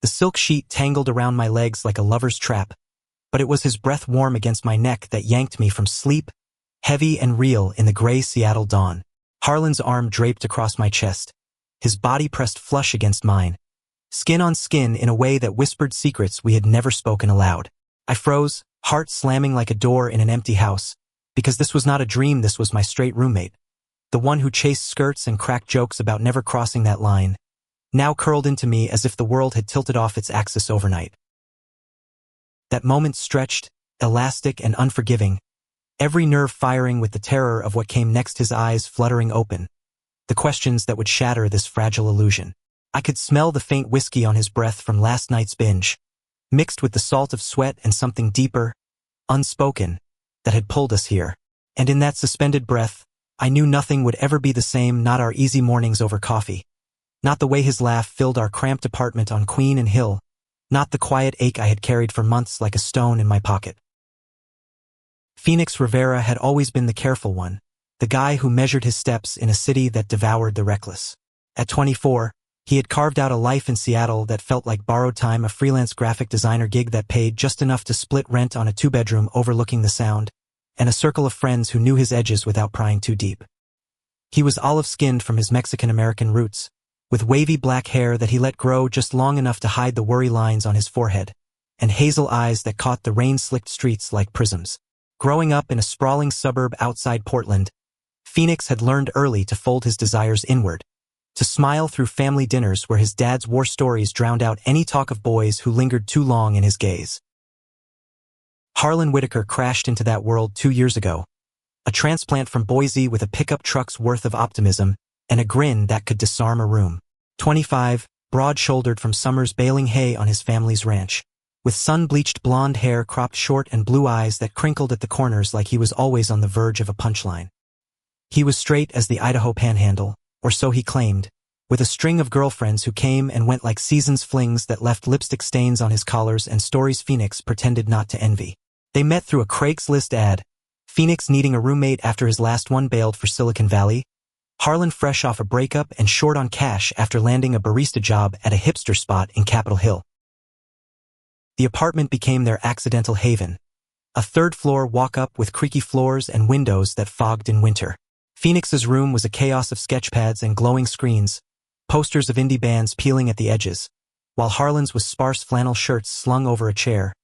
The silk sheet tangled around my legs like a lover's trap, but it was his breath warm against my neck that yanked me from sleep, heavy and real in the gray Seattle dawn. Harlan's arm draped across my chest, his body pressed flush against mine, skin on skin in a way that whispered secrets we had never spoken aloud. I froze, heart slamming like a door in an empty house, because this was not a dream, this was my straight roommate. The one who chased skirts and cracked jokes about never crossing that line, now curled into me as if the world had tilted off its axis overnight. That moment stretched, elastic and unforgiving, every nerve firing with the terror of what came next, his eyes fluttering open, the questions that would shatter this fragile illusion. I could smell the faint whiskey on his breath from last night's binge, mixed with the salt of sweat and something deeper, unspoken, that had pulled us here. And in that suspended breath, I knew nothing would ever be the same, not our easy mornings over coffee, not the way his laugh filled our cramped apartment on Queen and Hill, not the quiet ache I had carried for months like a stone in my pocket. Phoenix Rivera had always been the careful one, the guy who measured his steps in a city that devoured the reckless. At 24, he had carved out a life in Seattle that felt like borrowed time, a freelance graphic designer gig that paid just enough to split rent on a two-bedroom overlooking the Sound, and a circle of friends who knew his edges without prying too deep. He was olive-skinned from his Mexican-American roots, with wavy black hair that he let grow just long enough to hide the worry lines on his forehead, and hazel eyes that caught the rain-slicked streets like prisms. Growing up in a sprawling suburb outside Portland, Phoenix had learned early to fold his desires inward, to smile through family dinners where his dad's war stories drowned out any talk of boys who lingered too long in his gaze. Harlan Whitaker crashed into that world 2 years ago, a transplant from Boise with a pickup truck's worth of optimism and a grin that could disarm a room. 25, broad-shouldered from summers baling hay on his family's ranch, with sun-bleached blonde hair cropped short and blue eyes that crinkled at the corners like he was always on the verge of a punchline. He was straight as the Idaho Panhandle, or so he claimed, with a string of girlfriends who came and went like season's flings that left lipstick stains on his collars and stories Phoenix pretended not to envy. They met through a Craigslist ad, Phoenix needing a roommate after his last one bailed for Silicon Valley, Harlan fresh off a breakup and short on cash after landing a barista job at a hipster spot in Capitol Hill. The apartment became their accidental haven, a third-floor walk-up with creaky floors and windows that fogged in winter. Phoenix's room was a chaos of sketchpads and glowing screens, posters of indie bands peeling at the edges, while Harlan's was sparse flannel shirts slung over a chair,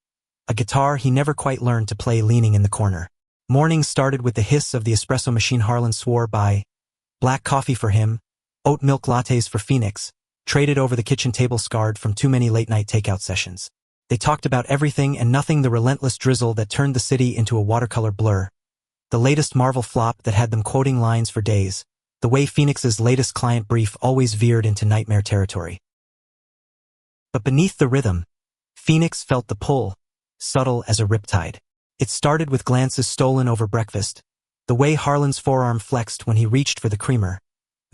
a guitar he never quite learned to play leaning in the corner. Mornings started with the hiss of the espresso machine Harlan swore by, black coffee for him, oat milk lattes for Phoenix, traded over the kitchen table scarred from too many late-night takeout sessions. They talked about everything and nothing, the relentless drizzle that turned the city into a watercolor blur, the latest Marvel flop that had them quoting lines for days, the way Phoenix's latest client brief always veered into nightmare territory. But beneath the rhythm, Phoenix felt the pull, subtle as a riptide. It started with glances stolen over breakfast, the way Harlan's forearm flexed when he reached for the creamer,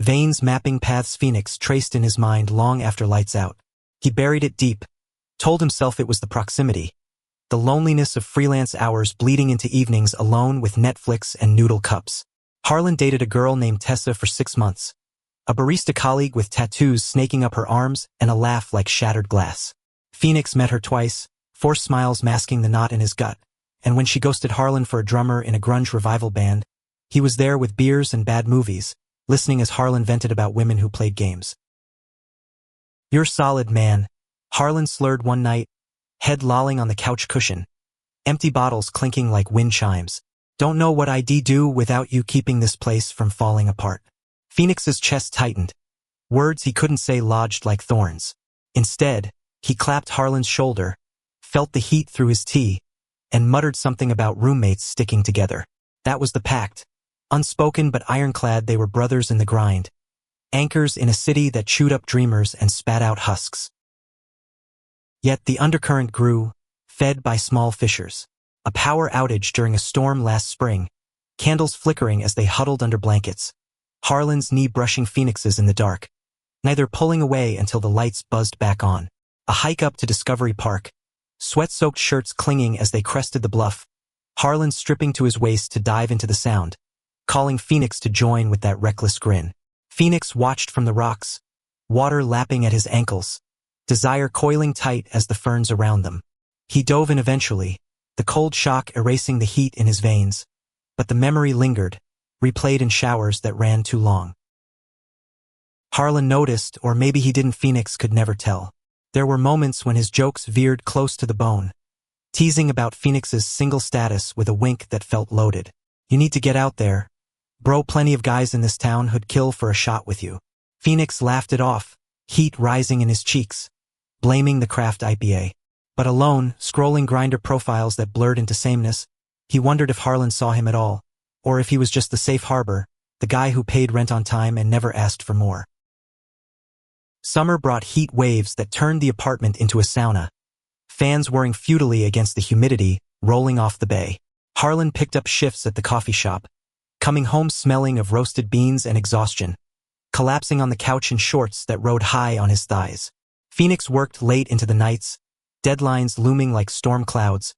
veins mapping paths Phoenix traced in his mind long after lights out. He buried it deep, told himself it was the proximity, the loneliness of freelance hours bleeding into evenings alone with Netflix and noodle cups. Harlan dated a girl named Tessa for 6 months, a barista colleague with tattoos snaking up her arms and a laugh like shattered glass. Phoenix met her twice, forced smiles masking the knot in his gut, and when she ghosted Harlan for a drummer in a grunge revival band, he was there with beers and bad movies, listening as Harlan vented about women who played games. "You're solid, man," Harlan slurred one night, head lolling on the couch cushion, empty bottles clinking like wind chimes. "Don't know what I'd do without you keeping this place from falling apart." Phoenix's chest tightened. Words he couldn't say lodged like thorns. Instead, he clapped Harlan's shoulder, felt the heat through his tea, and muttered something about roommates sticking together. That was the pact. Unspoken but ironclad, they were brothers in the grind, anchors in a city that chewed up dreamers and spat out husks. Yet the undercurrent grew, fed by small fissures. A power outage during a storm last spring, candles flickering as they huddled under blankets, Harlan's knee brushing Phoenix's in the dark, neither pulling away until the lights buzzed back on. A hike up to Discovery Park, sweat-soaked shirts clinging as they crested the bluff, Harlan stripping to his waist to dive into the Sound, calling Phoenix to join with that reckless grin. Phoenix watched from the rocks, water lapping at his ankles, desire coiling tight as the ferns around them. He dove in eventually, the cold shock erasing the heat in his veins, but the memory lingered, replayed in showers that ran too long. Harlan noticed, or maybe he didn't. Phoenix could never tell. There were moments when his jokes veered close to the bone, teasing about Phoenix's single status with a wink that felt loaded. You need to get out there. Bro, plenty of guys in this town who'd kill for a shot with you. Phoenix laughed it off, heat rising in his cheeks, blaming the craft IPA. But alone, scrolling Grindr profiles that blurred into sameness, he wondered if Harlan saw him at all, or if he was just the safe harbor, the guy who paid rent on time and never asked for more. Summer brought heat waves that turned the apartment into a sauna, fans whirring futilely against the humidity rolling off the bay. Harlan picked up shifts at the coffee shop, coming home smelling of roasted beans and exhaustion, collapsing on the couch in shorts that rode high on his thighs. Phoenix worked late into the nights, deadlines looming like storm clouds,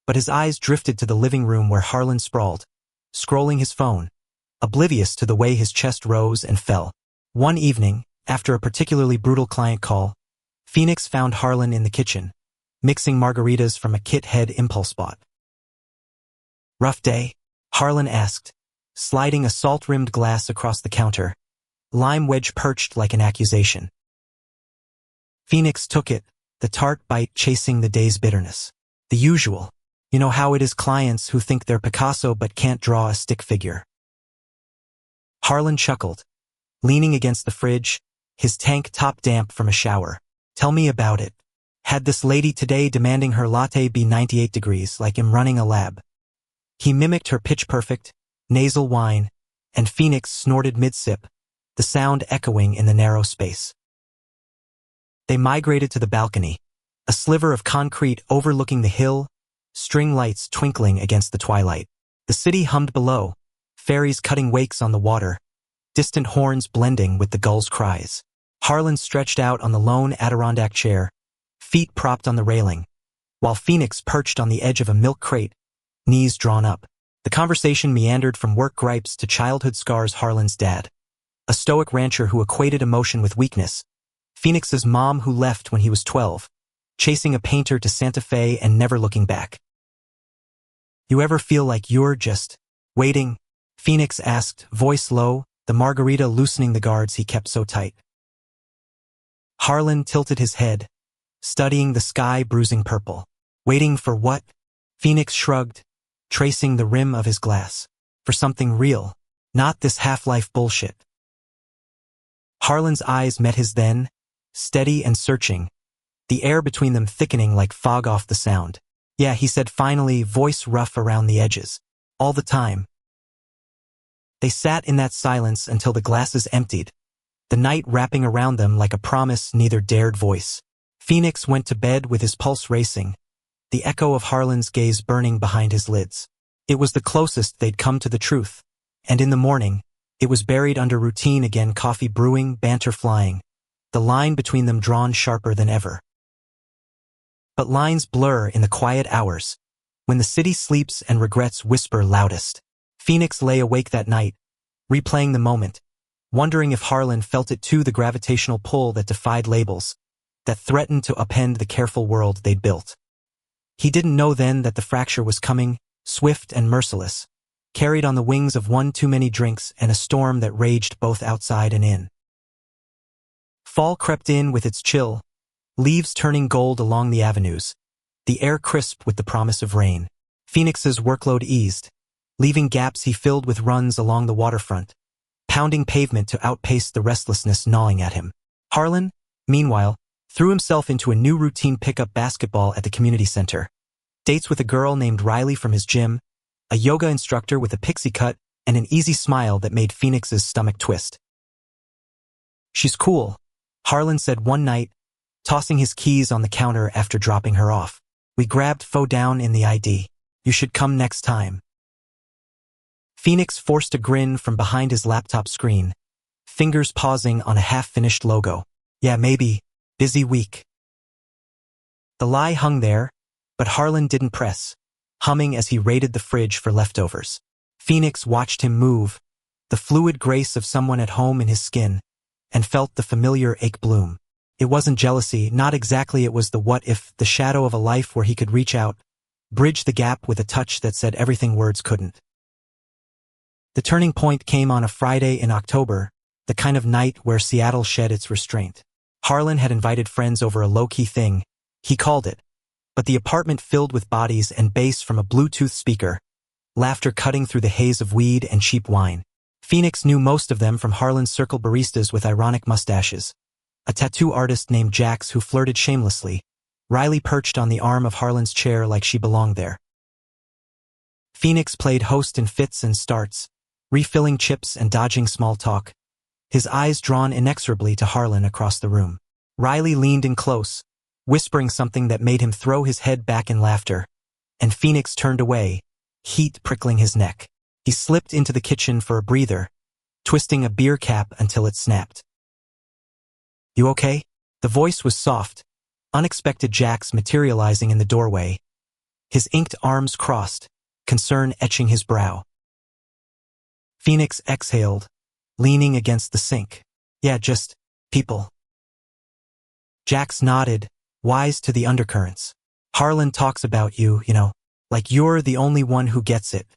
but his eyes drifted to the living room where Harlan sprawled, scrolling his phone, oblivious to the way his chest rose and fell. One evening, after a particularly brutal client call, Phoenix found Harlan in the kitchen, mixing margaritas from a Kit Head impulse bot. Rough day? Harlan asked, sliding a salt-rimmed glass across the counter, lime wedge perched like an accusation. Phoenix took it, the tart bite chasing the day's bitterness. The usual. You know how it is, clients who think they're Picasso but can't draw a stick figure. Harlan chuckled, leaning against the fridge, his tank top damp from a shower. Tell me about it. Had this lady today demanding her latte be 98 degrees like I'm running a lab. He mimicked her pitch-perfect, nasal whine, and Phoenix snorted mid-sip, the sound echoing in the narrow space. They migrated to the balcony, a sliver of concrete overlooking the hill, string lights twinkling against the twilight. The city hummed below, ferries cutting wakes on the water, distant horns blending with the gulls' cries. Harlan stretched out on the lone Adirondack chair, feet propped on the railing, while Phoenix perched on the edge of a milk crate, knees drawn up. The conversation meandered from work gripes to childhood scars. Harlan's dad, a stoic rancher who equated emotion with weakness, Phoenix's mom who left when he was 12, chasing a painter to Santa Fe and never looking back. You ever feel like you're just waiting? Phoenix asked, voice low, the margarita loosening the guards he kept so tight. Harlan tilted his head, studying the sky bruising purple. Waiting for what? Phoenix shrugged, tracing the rim of his glass. For something real, not this half-life bullshit. Harlan's eyes met his then, steady and searching, the air between them thickening like fog off the sound. Yeah, he said finally, voice rough around the edges. All the time. They sat in that silence until the glasses emptied, the night wrapping around them like a promise neither dared voice. Phoenix went to bed with his pulse racing, the echo of Harlan's gaze burning behind his lids. It was the closest they'd come to the truth, and in the morning, it was buried under routine again, coffee brewing, banter flying, the line between them drawn sharper than ever. But lines blur in the quiet hours, when the city sleeps and regrets whisper loudest. Phoenix lay awake that night, replaying the moment, wondering if Harlan felt it too, the gravitational pull that defied labels, that threatened to upend the careful world they'd built. He didn't know then that the fracture was coming, swift and merciless, carried on the wings of one too many drinks and a storm that raged both outside and in. Fall crept in with its chill, leaves turning gold along the avenues, the air crisp with the promise of rain. Phoenix's workload eased, leaving gaps he filled with runs along the waterfront, pounding pavement to outpace the restlessness gnawing at him. Harlan, meanwhile, threw himself into a new routine: pickup basketball at the community center, dates with a girl named Riley from his gym, a yoga instructor with a pixie cut and an easy smile that made Phoenix's stomach twist. She's cool, Harlan said one night, tossing his keys on the counter after dropping her off. We grabbed Fo down in the ID. You should come next time. Phoenix forced a grin from behind his laptop screen, fingers pausing on a half-finished logo. Yeah, maybe. Busy week. The lie hung there, but Harlan didn't press, humming as he raided the fridge for leftovers. Phoenix watched him move, the fluid grace of someone at home in his skin, and felt the familiar ache bloom. It wasn't jealousy, not exactly. It was the what if, the shadow of a life where he could reach out, bridge the gap with a touch that said everything words couldn't. The turning point came on a Friday in October, the kind of night where Seattle shed its restraint. Harlan had invited friends over a low-key thing, he called it, but the apartment filled with bodies and bass from a Bluetooth speaker, laughter cutting through the haze of weed and cheap wine. Phoenix knew most of them from Harlan's circle baristas with ironic mustaches, a tattoo artist named Jax who flirted shamelessly, Riley perched on the arm of Harlan's chair like she belonged there. Phoenix played host in fits and starts, refilling chips and dodging small talk, his eyes drawn inexorably to Harlan across the room. Riley leaned in close, whispering something that made him throw his head back in laughter, and Phoenix turned away, heat prickling his neck. He slipped into the kitchen for a breather, twisting a beer cap until it snapped. "You okay?" The voice was soft, unexpected. Jax materializing in the doorway, his inked arms crossed, concern etching his brow. Phoenix exhaled, leaning against the sink. "Yeah, just people." Jax nodded, wise to the undercurrents. "Harlan talks about you, like you're the only one who gets it."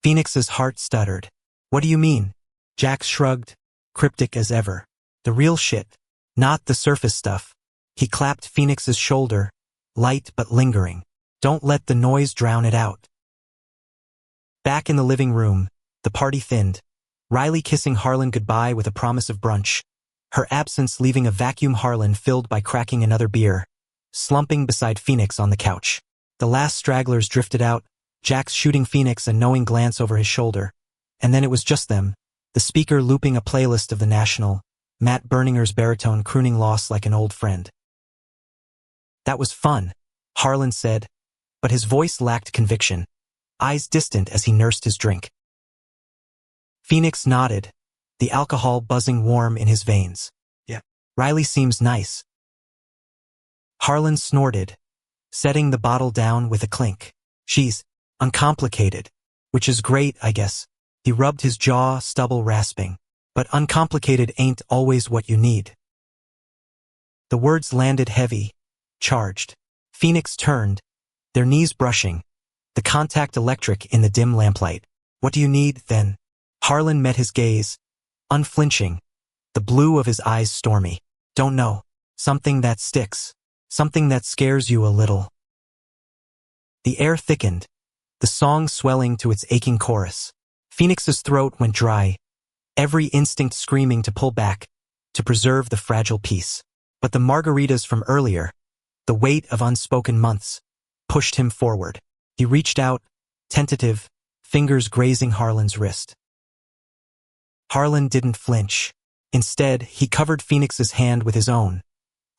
Phoenix's heart stuttered. "What do you mean?" Jax shrugged, cryptic as ever. "The real shit, not the surface stuff." He clapped Phoenix's shoulder, light but lingering. "Don't let the noise drown it out." Back in the living room, the party thinned, Riley kissing Harlan goodbye with a promise of brunch, her absence leaving a vacuum. Harlan filled by cracking another beer, slumping beside Phoenix on the couch. The last stragglers drifted out, Jax shooting Phoenix a knowing glance over his shoulder, and then it was just them, the speaker looping a playlist of The National, Matt Berninger's baritone crooning Lost like an old friend. "That was fun," Harlan said, but his voice lacked conviction, eyes distant as he nursed his drink. Phoenix nodded, the alcohol buzzing warm in his veins. "Yeah, Riley seems nice." Harlan snorted, setting the bottle down with a clink. "She's uncomplicated, which is great, I guess." He rubbed his jaw, stubble rasping. "But uncomplicated ain't always what you need." The words landed heavy, charged. Phoenix turned, their knees brushing, the contact electric in the dim lamplight. "What do you need, then?" Harlan met his gaze, unflinching, the blue of his eyes stormy. "Don't know. Something that sticks. Something that scares you a little." The air thickened, the song swelling to its aching chorus. Phoenix's throat went dry, every instinct screaming to pull back, to preserve the fragile peace. But the margaritas from earlier, the weight of unspoken months, pushed him forward. He reached out, tentative, fingers grazing Harlan's wrist. Harlan didn't flinch. Instead, he covered Phoenix's hand with his own,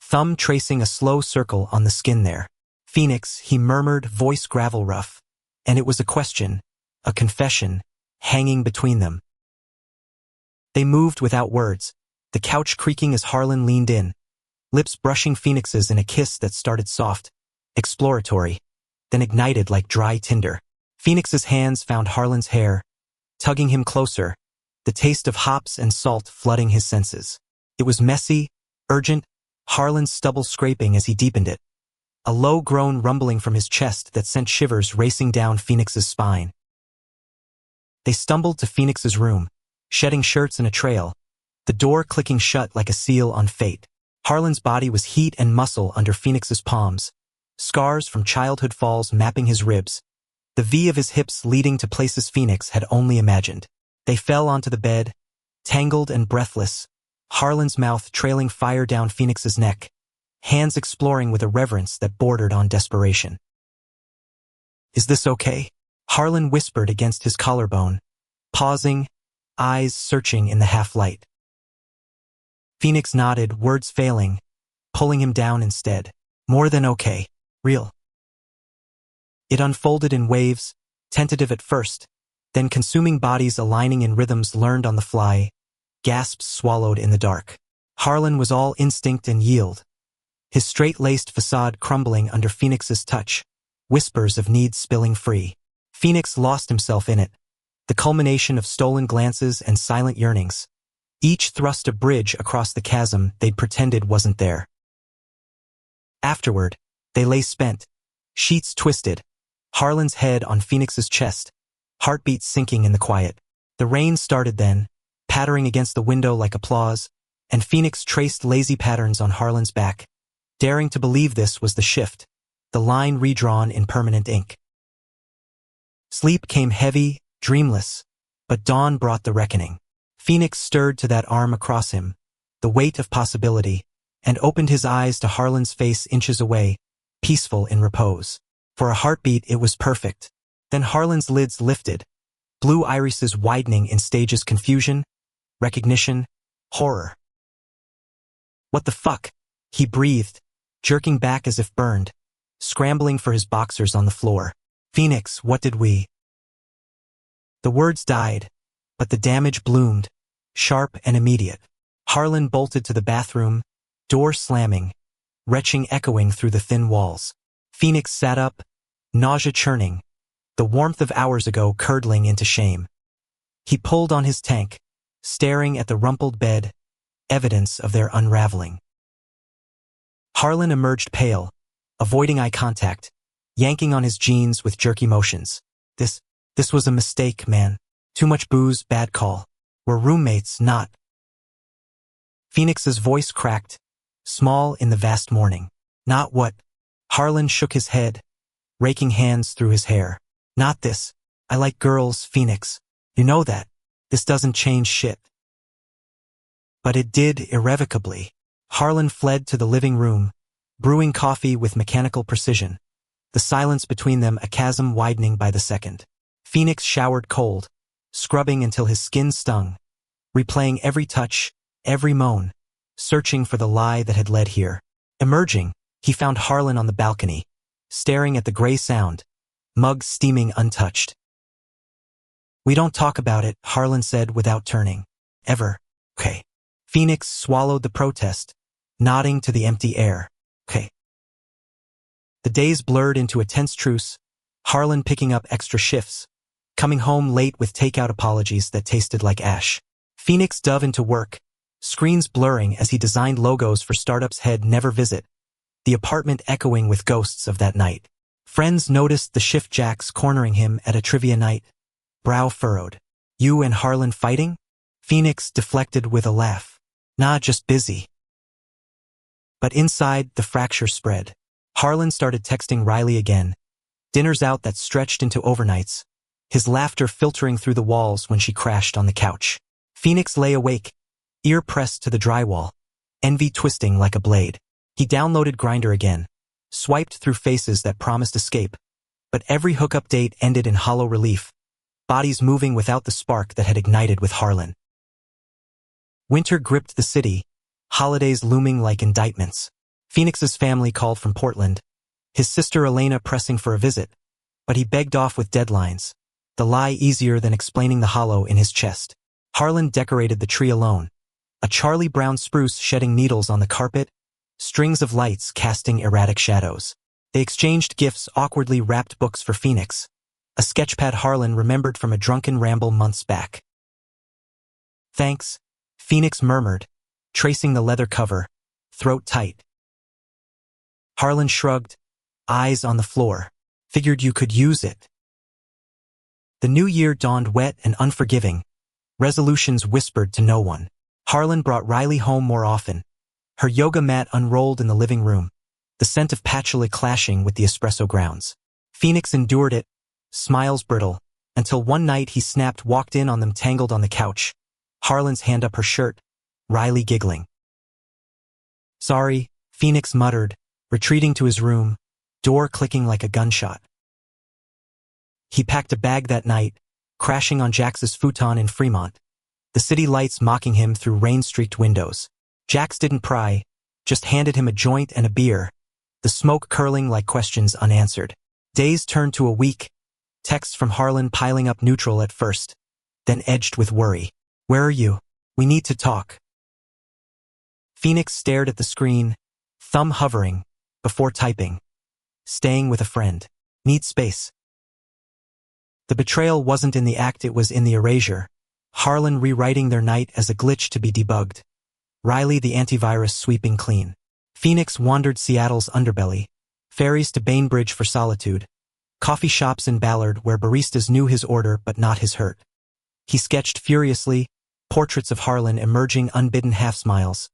thumb tracing a slow circle on the skin there. "Phoenix," he murmured, voice gravel rough, and it was a question, a confession, hanging between them. They moved without words, the couch creaking as Harlan leaned in, lips brushing Phoenix's in a kiss that started soft, exploratory, then ignited like dry tinder. Phoenix's hands found Harlan's hair, tugging him closer, the taste of hops and salt flooding his senses. It was messy, urgent, Harlan's stubble scraping as he deepened it, a low groan rumbling from his chest that sent shivers racing down Phoenix's spine. They stumbled to Phoenix's room, shedding shirts in a trail, the door clicking shut like a seal on fate. Harlan's body was heat and muscle under Phoenix's palms, scars from childhood falls mapping his ribs, the V of his hips leading to places Phoenix had only imagined. They fell onto the bed, tangled and breathless, Harlan's mouth trailing fire down Phoenix's neck, hands exploring with a reverence that bordered on desperation. "Is this okay?" Harlan whispered against his collarbone, pausing, eyes searching in the half-light. Phoenix nodded, words failing, pulling him down instead. "More than okay. Real." It unfolded in waves, tentative at first, then consuming bodies aligning in rhythms learned on the fly, gasps swallowed in the dark. Harlan was all instinct and yield, his straight-laced facade crumbling under Phoenix's touch, whispers of need spilling free. Phoenix lost himself in it, the culmination of stolen glances and silent yearnings, Each thrust a bridge across the chasm they'd pretended wasn't there. Afterward, they lay spent, sheets twisted, Harlan's head on Phoenix's chest, heartbeats sinking in the quiet. The rain started then, pattering against the window like applause, and Phoenix traced lazy patterns on Harlan's back, daring to believe this was the shift, the line redrawn in permanent ink. Sleep came heavy, dreamless, but dawn brought the reckoning. Phoenix stirred to that arm across him, the weight of possibility, and opened his eyes to Harlan's face inches away, peaceful in repose. For a heartbeat it was perfect. Then Harlan's lids lifted, blue irises widening in stages: confusion, recognition, horror. "What the fuck?" he breathed, jerking back as if burned, scrambling for his boxers on the floor. "Phoenix, what did we?" The words died, but the damage bloomed, sharp and immediate. Harlan bolted to the bathroom, door slamming, retching echoing through the thin walls. Phoenix sat up, nausea churning, the warmth of hours ago curdling into shame. He pulled on his tank, staring at the rumpled bed, evidence of their unraveling. Harlan emerged pale, avoiding eye contact, yanking on his jeans with jerky motions. This was a mistake, man. Too much booze, bad call. We're roommates, not. Phoenix's voice cracked, small in the vast morning. "Not what?" Harlan shook his head, raking hands through his hair. "Not this. I like girls, Phoenix. You know that. This doesn't change shit." But it did irrevocably. Harlan fled to the living room, brewing coffee with mechanical precision, the silence between them a chasm widening by the second. Phoenix showered cold, scrubbing until his skin stung, replaying every touch, every moan, searching for the lie that had led here. Emerging, he found Harlan on the balcony, staring at the gray sound, mug steaming untouched. "We don't talk about it," Harlan said without turning. "Ever. Okay." Phoenix swallowed the protest, nodding to the empty air. "Okay." The days blurred into a tense truce, Harlan picking up extra shifts, coming home late with takeout apologies that tasted like ash. Phoenix dove into work, screens blurring as he designed logos for startups he'd never visit, the apartment echoing with ghosts of that night. Friends noticed the shift jacks cornering him at a trivia night, brow furrowed. "You and Harlan fighting?" Phoenix deflected with a laugh. "Nah, just busy." But inside, the fracture spread. Harlan started texting Riley again, dinners out that stretched into overnights, his laughter filtering through the walls when she crashed on the couch. Phoenix lay awake, ear pressed to the drywall, envy twisting like a blade. He downloaded Grindr again, swiped through faces that promised escape, but every hookup date ended in hollow relief, bodies moving without the spark that had ignited with Harlan. Winter gripped the city, holidays looming like indictments. Phoenix's family called from Portland, his sister Elena pressing for a visit, but he begged off with deadlines, the lie easier than explaining the hollow in his chest. Harlan decorated the tree alone, a Charlie Brown spruce shedding needles on the carpet, strings of lights casting erratic shadows. They exchanged gifts, awkwardly wrapped books for Phoenix, a sketchpad Harlan remembered from a drunken ramble months back. "Thanks," Phoenix murmured, tracing the leather cover, throat tight. Harlan shrugged, eyes on the floor. "Figured you could use it." The new year dawned wet and unforgiving, resolutions whispered to no one. Harlan brought Riley home more often, her yoga mat unrolled in the living room, the scent of patchouli clashing with the espresso grounds. Phoenix endured it, smiles brittle, until one night he snapped, walked in on them tangled on the couch, Harlan's hand up her shirt, Riley giggling. "Sorry," Phoenix muttered, retreating to his room, door clicking like a gunshot. He packed a bag that night, crashing on Jax's futon in Fremont, the city lights mocking him through rain-streaked windows. Jax didn't pry, just handed him a joint and a beer, the smoke curling like questions unanswered. Days turned to a week, texts from Harlan piling up, neutral at first, then edged with worry. "Where are you? We need to talk." Phoenix stared at the screen, thumb hovering, before typing. "Staying with a friend. Need space." The betrayal wasn't in the act, it was in the erasure. Harlan rewriting their night as a glitch to be debugged. Riley the antivirus sweeping clean. Phoenix wandered Seattle's underbelly. Ferries to Bainbridge for solitude. Coffee shops in Ballard where baristas knew his order but not his hurt. He sketched furiously, portraits of Harlan emerging unbidden half-smiles.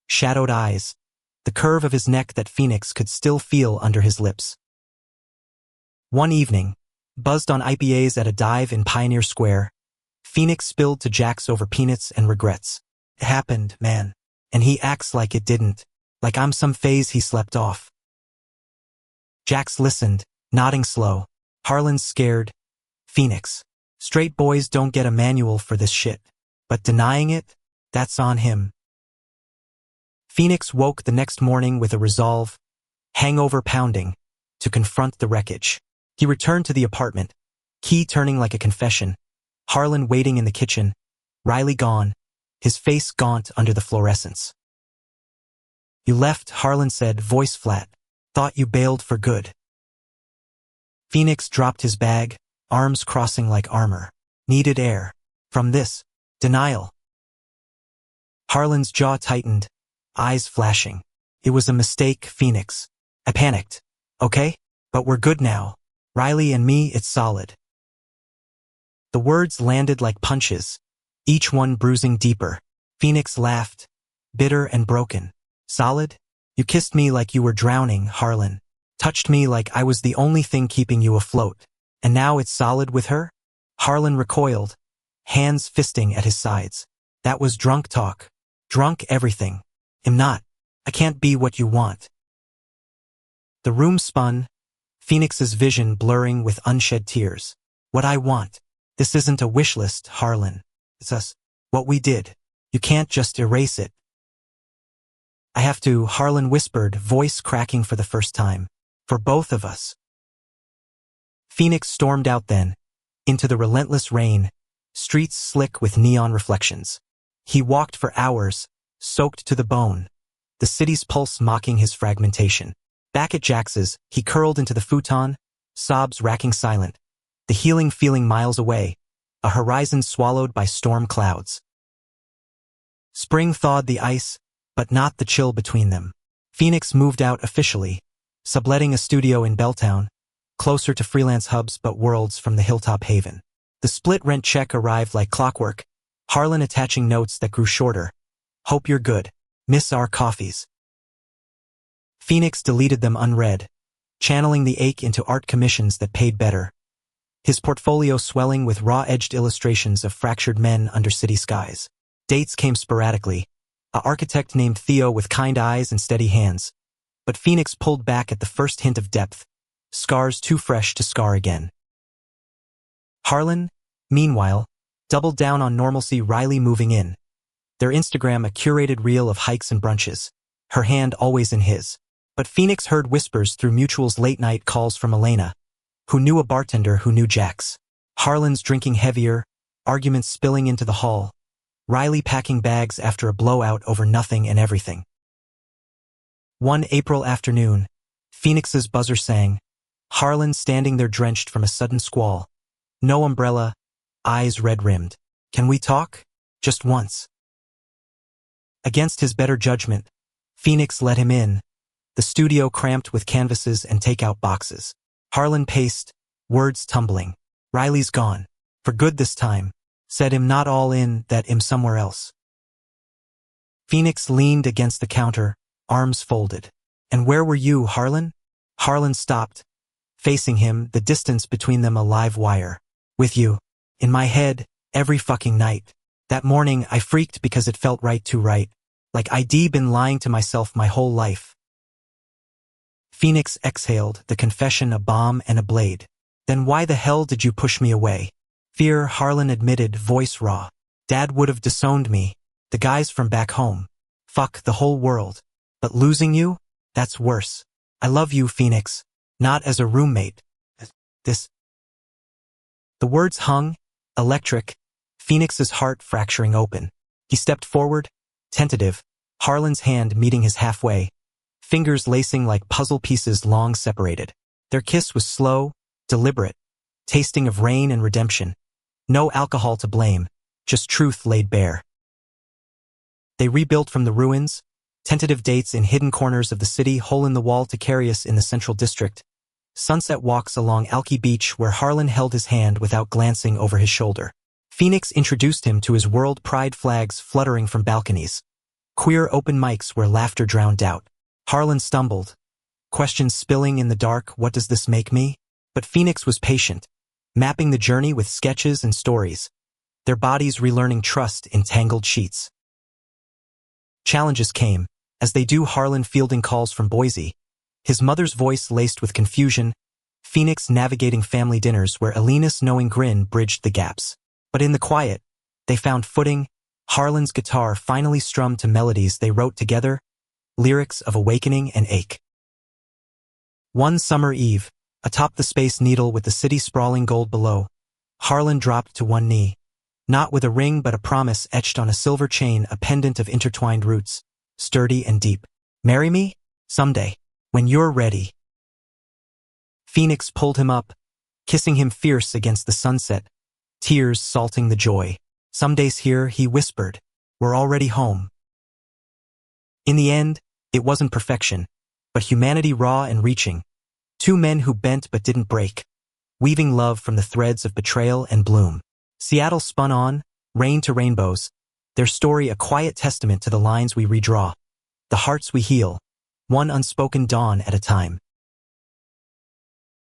Shadowed eyes. The curve of his neck that Phoenix could still feel under his lips. One evening, buzzed on IPAs at a dive in Pioneer Square, Phoenix spilled to Jax over peanuts and regrets. It happened, man. And he acts like it didn't. Like I'm some phase he slept off. Jax listened, nodding slow. Harlan's scared. Phoenix. Straight boys don't get a manual for this shit. But denying it? That's on him. Phoenix woke the next morning with a resolve, hangover pounding, to confront the wreckage. He returned to the apartment, key turning like a confession. Harlan waiting in the kitchen, Riley gone, his face gaunt under the fluorescence. You left, Harlan said, voice flat. Thought you bailed for good. Phoenix dropped his bag, arms crossing like armor. Needed air. From this. Denial. Harlan's jaw tightened, eyes flashing. It was a mistake, Phoenix. I panicked. Okay? But we're good now. Riley and me, it's solid. The words landed like punches, each one bruising deeper. Phoenix laughed, bitter and broken. Solid? You kissed me like you were drowning, Harlan. Touched me like I was the only thing keeping you afloat. And now it's solid with her? Harlan recoiled, hands fisting at his sides. That was drunk talk. Drunk everything. I'm not. I can't be what you want. The room spun, Phoenix's vision blurring with unshed tears. What I want. This isn't a wish list, Harlan. It's us. What we did. You can't just erase it. I have to, Harlan whispered, voice cracking for the first time. For both of us. Phoenix stormed out then, into the relentless rain, streets slick with neon reflections. He walked for hours, soaked to the bone, the city's pulse mocking his fragmentation. Back at Jax's, he curled into the futon, sobs racking silent, the healing feeling miles away, a horizon swallowed by storm clouds. Spring thawed the ice, but not the chill between them. Phoenix moved out officially, subletting a studio in Belltown, closer to freelance hubs but worlds from the hilltop haven. The split rent check arrived like clockwork, Harlan attaching notes that grew shorter. Hope you're good. Miss our coffees. Phoenix deleted them unread, channeling the ache into art commissions that paid better. His portfolio swelling with raw-edged illustrations of fractured men under city skies. Dates came sporadically, an architect named Theo with kind eyes and steady hands. But Phoenix pulled back at the first hint of depth, scars too fresh to scar again. Harlan, meanwhile, doubled down on normalcy, Riley moving in. Their Instagram a curated reel of hikes and brunches, her hand always in his. But Phoenix heard whispers through Mutual's late-night calls from Elena, who knew a bartender who knew Jax. Harlan's drinking heavier, arguments spilling into the hall, Riley packing bags after a blowout over nothing and everything. One April afternoon, Phoenix's buzzer sang, Harlan standing there drenched from a sudden squall. No umbrella, eyes red-rimmed. Can we talk? Just once. Against his better judgment, Phoenix let him in, the studio cramped with canvases and takeout boxes. Harlan paced, words tumbling. Riley's gone. For good this time. Said him not all in, that him somewhere else. Phoenix leaned against the counter, arms folded. And where were you, Harlan? Harlan stopped, facing him, the distance between them a live wire. With you. In my head, every fucking night. That morning, I freaked because it felt right too right. Like I'd been lying to myself my whole life. Phoenix exhaled, the confession a bomb and a blade. Then why the hell did you push me away? Fear, Harlan admitted, voice raw. Dad would have disowned me. The guys from back home. Fuck the whole world. But losing you? That's worse. I love you, Phoenix. Not as a roommate. This. The words hung, electric, Phoenix's heart fracturing open. He stepped forward, tentative, Harlan's hand meeting his halfway, fingers lacing like puzzle pieces long separated. Their kiss was slow, deliberate, tasting of rain and redemption. No alcohol to blame, just truth laid bare. They rebuilt from the ruins, tentative dates in hidden corners of the city, hole in the wall to carry us in the central district, sunset walks along Alki Beach where Harlan held his hand without glancing over his shoulder. Phoenix introduced him to his world, pride flags fluttering from balconies, queer open mics where laughter drowned doubt. Harlan stumbled, questions spilling in the dark, what does this make me? But Phoenix was patient, mapping the journey with sketches and stories, their bodies relearning trust in tangled sheets. Challenges came, as they do, Harlan fielding calls from Boise, his mother's voice laced with confusion, Phoenix navigating family dinners where Alina's knowing grin bridged the gaps. But in the quiet, they found footing, Harlan's guitar finally strummed to melodies they wrote together, lyrics of awakening and ache. One summer eve, atop the Space Needle with the city sprawling gold below, Harlan dropped to one knee, not with a ring but a promise etched on a silver chain, a pendant of intertwined roots, sturdy and deep. Marry me? Someday. When you're ready. Phoenix pulled him up, kissing him fierce against the sunset, tears salting the joy. Someday's here, he whispered. We're already home. In the end, it wasn't perfection, but humanity raw and reaching. Two men who bent but didn't break, weaving love from the threads of betrayal and bloom. Seattle spun on, rain to rainbows, their story a quiet testament to the lines we redraw, the hearts we heal, one unspoken dawn at a time.